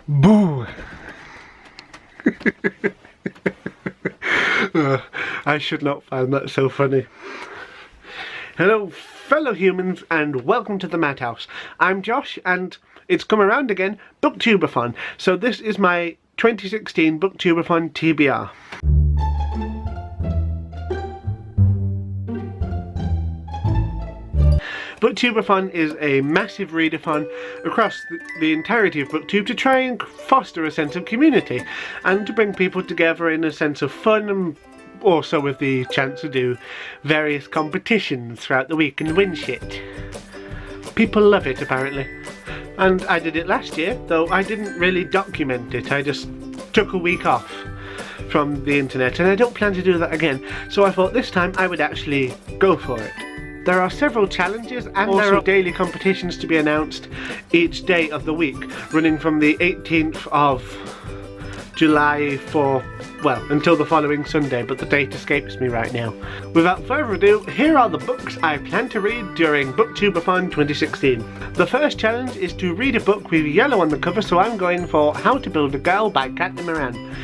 Boo! I should not find that so funny. Hello fellow humans and welcome to the Madhouse. I'm Josh and it's come around again, BookTube-a-thon. So this is my 2016 BookTube-a-thon TBR. BookTube-a-thon is a massive readathon across the entirety of BookTube to try and foster a sense of community and to bring people together in a sense of fun, and also with the chance to do various competitions throughout the week and win shit. People love it apparently. And I did it last year, though I didn't really document it. I just took a week off from the internet and I don't plan to do that again. So I thought this time I would actually go for it. There are several challenges and also daily competitions to be announced each day of the week, running from the 18th of July until the following Sunday, but the date escapes me right now. Without further ado, here are the books I plan to read during BookTube-a-thon 2016. The first challenge is to read a book with yellow on the cover, so I'm going for How to Build a Girl by Catherine Moran.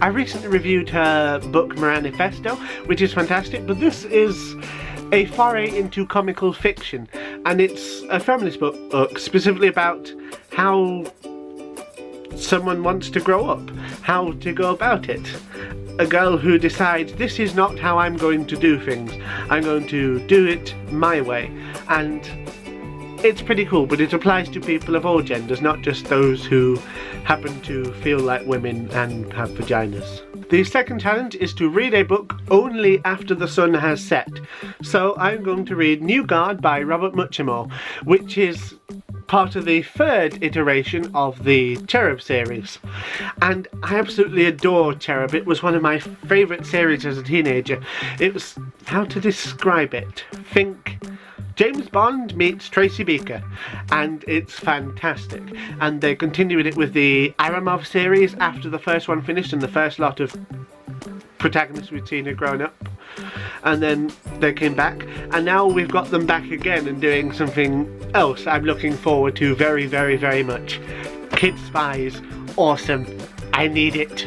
I recently reviewed her book Manifesto, which is fantastic, but this is a foray into comical fiction, and it's a feminist book specifically about how someone wants to grow up, how to go about it. A girl who decides, this is not how I'm going to do things, I'm going to do it my way. And it's pretty cool, but it applies to people of all genders, not just those who happen to feel like women and have vaginas. The second challenge is to read a book only after the sun has set. So I'm going to read New Guard by Robert Muchamore, which is part of the third iteration of the Cherub series. And I absolutely adore Cherub. It was one of my favourite series as a teenager. It was, how to describe it? Think James Bond meets Tracy Beaker, and it's fantastic. And they continued it with the Aramov series after the first one finished and the first lot of protagonists we'd seen had grown up. And then they came back, and now we've got them back again and doing something else I'm looking forward to very, very, very much. Kid Spies, awesome. I need it.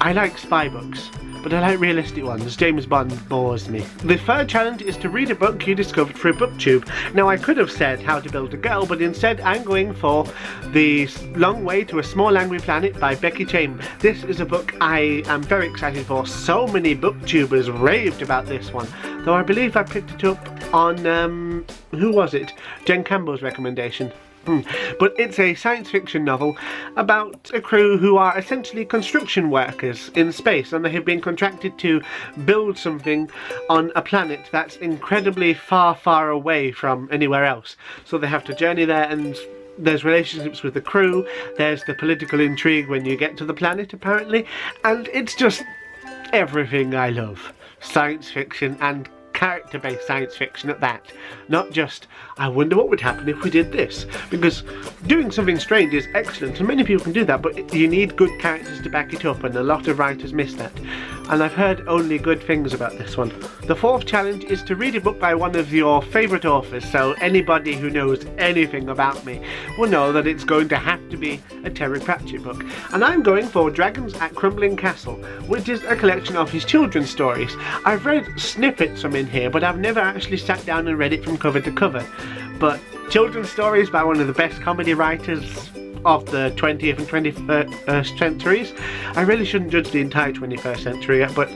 I like spy books, but I like realistic ones. James Bond bores me. The third challenge is to read a book you discovered through BookTube. Now I could have said How to Build a Girl, but instead I'm going for The Long Way to a Small Angry Planet by Becky Chambers. This is a book I am very excited for. So many booktubers raved about this one, though I believe I picked it up on, who was it? Jen Campbell's recommendation. But it's a science fiction novel about a crew who are essentially construction workers in space, and they have been contracted to build something on a planet that's incredibly far, far away from anywhere else. So they have to journey there, and there's relationships with the crew, there's the political intrigue when you get to the planet apparently, and it's just everything I love. Science fiction, and character-based science fiction at that. Not just, I wonder what would happen if we did this. Because doing something strange is excellent, and many people can do that, but you need good characters to back it up, and a lot of writers miss that. And I've heard only good things about this one. The fourth challenge is to read a book by one of your favourite authors, so anybody who knows anything about me will know that it's going to have to be a Terry Pratchett book. And I'm going for Dragons at Crumbling Castle, which is a collection of his children's stories. I've read snippets from in here, but I've never actually sat down and read it from cover to cover. But children's stories by one of the best comedy writers of the 20th and 21st centuries. I really shouldn't judge the entire 21st century yet, but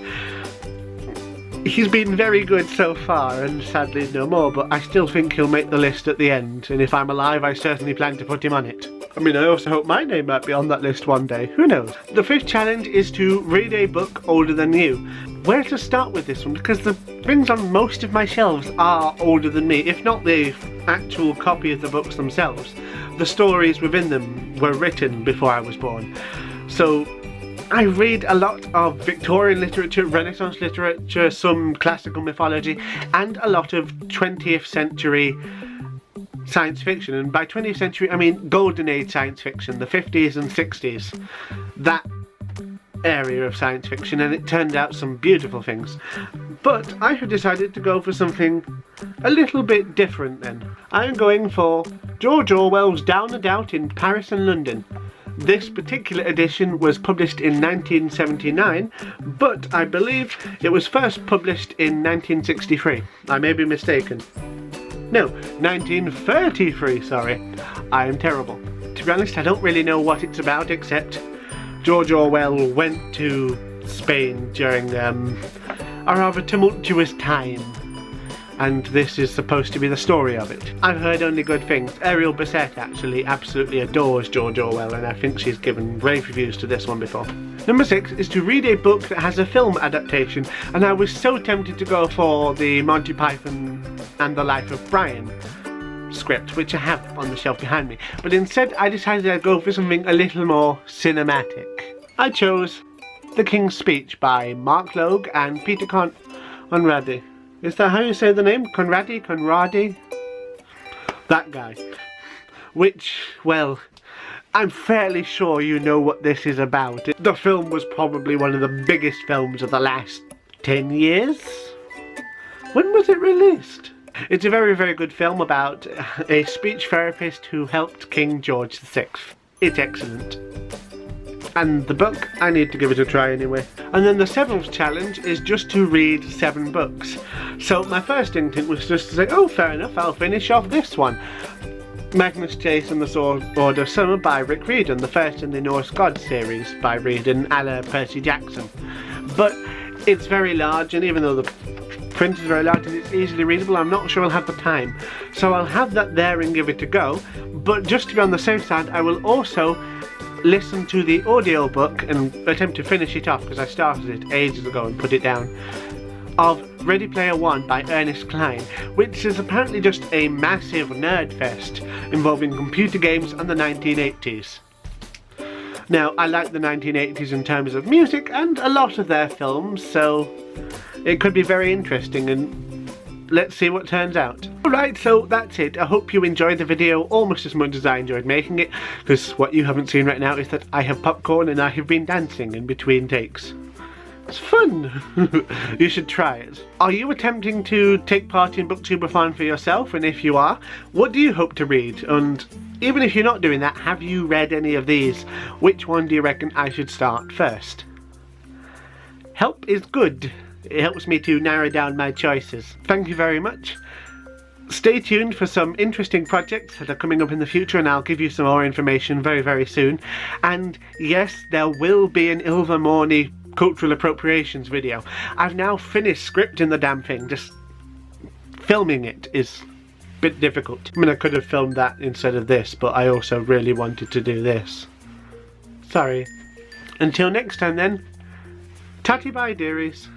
he's been very good so far, and sadly no more, but I still think he'll make the list at the end, and if I'm alive I certainly plan to put him on it. I mean, I also hope my name might be on that list one day, who knows. The fifth challenge is to read a book older than you. Where to start with this one, because the things on most of my shelves are older than me, if not the actual copy of the books themselves. The stories within them were written before I was born. So I read a lot of Victorian literature, Renaissance literature, some classical mythology, and a lot of 20th century science fiction. And by 20th century I mean golden age science fiction, the 50s and 60s. That area of science fiction, and it turned out some beautiful things. But I have decided to go for something a little bit different then. I'm going for George Orwell's Down and Out in Paris and London. This particular edition was published in 1979, but I believe it was first published in 1963. I may be mistaken. No, 1933, sorry. I am terrible. To be honest, I don't really know what it's about, except George Orwell went to Spain during a rather tumultuous time, and this is supposed to be the story of it. I've heard only good things. Ariel Bissett actually absolutely adores George Orwell, and I think she's given rave reviews to this one before. Number 6 is to read a book that has a film adaptation, and I was so tempted to go for the Monty Python and the Life of Brian script, which I have on the shelf behind me, but instead I decided I'd go for something a little more cinematic. I chose The King's Speech by Mark Logue and Peter Conradi. Is that how you say the name? Conradi? That guy. Which, well, I'm fairly sure you know what this is about. The film was probably one of the biggest films of the last 10 years? When was it released? It's a very, very good film about a speech therapist who helped King George VI. It's excellent. And the book, I need to give it a try anyway. And then the 7th challenge is just to read 7 books. So my first instinct was just to say, oh, fair enough, I'll finish off this one. Magnus Chase and the Sword of Summer by Rick Riordan, the first in the Norse Gods series by Riordan, a la Percy Jackson. But it's very large, and even though the print is very large and it's easily readable, I'm not sure I'll have the time. So I'll have that there and give it a go, but just to be on the safe side, I will also listen to the audiobook and attempt to finish it off, because I started it ages ago and put it down, of Ready Player One by Ernest Cline, which is apparently just a massive nerd fest involving computer games and the 1980s. Now, I like the 1980s in terms of music and a lot of their films, so it could be very interesting, and let's see what turns out. Alright, so that's it. I hope you enjoyed the video almost as much as I enjoyed making it, because what you haven't seen right now is that I have popcorn and I have been dancing in between takes. It's fun! You should try it. Are you attempting to take part in BookTube-a-thon for yourself? And if you are, what do you hope to read? And even if you're not doing that, have you read any of these? Which one do you reckon I should start first? Help is good. It helps me to narrow down my choices. Thank you very much. Stay tuned for some interesting projects that are coming up in the future, and I'll give you some more information very, very soon. And yes, there will be an Ilvermorny cultural appropriations video. I've now finished scripting the damn thing. Just filming it is a bit difficult. I mean, I could have filmed that instead of this, but I also really wanted to do this. Sorry. Until next time then, tatty bye dearies.